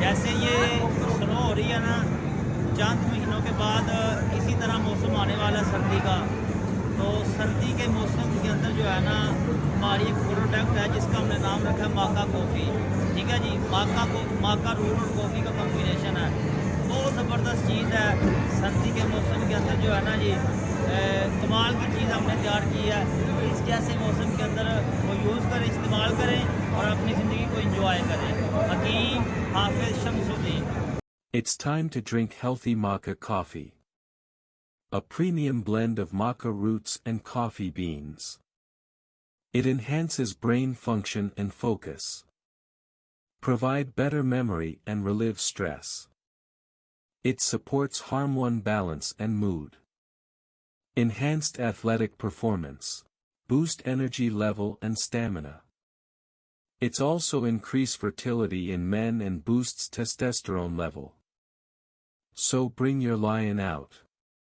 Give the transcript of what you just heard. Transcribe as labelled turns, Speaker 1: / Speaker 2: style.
Speaker 1: जैसे ये स्नो हो रही है ना, चंद महीनों के बाद इसी तरह मौसम आने वाला है सर्दी का। तो सर्दी के मौसम के अंदर जो है ना, हमारी एक प्रोडक्ट है जिसका हमने नाम रखा है माका कॉफ़ी। ठीक है जी, माका रूट और कॉफ़ी का कॉम्बिनेशन है, बहुत ज़बरदस्त चीज़ है। सर्दी के मौसम के अंदर जो है ना जी, कमाल की चीज़ हमने तैयार की है। इस जैसे मौसम के अंदर वो यूज़ करें, इस्तेमाल करें और अपनी ज़िंदगी को इंजॉय करें। हकीम हाफिज Shamsuddin.
Speaker 2: It's time to drink healthy maca coffee. A premium blend of maca roots and coffee beans. It enhances brain function and focus. Provide better memory and relieve stress. It supports hormone balance and mood. Enhanced athletic performance. Boost energy level and stamina. It's also increase fertility in men and boosts testosterone level. So bring your lion out.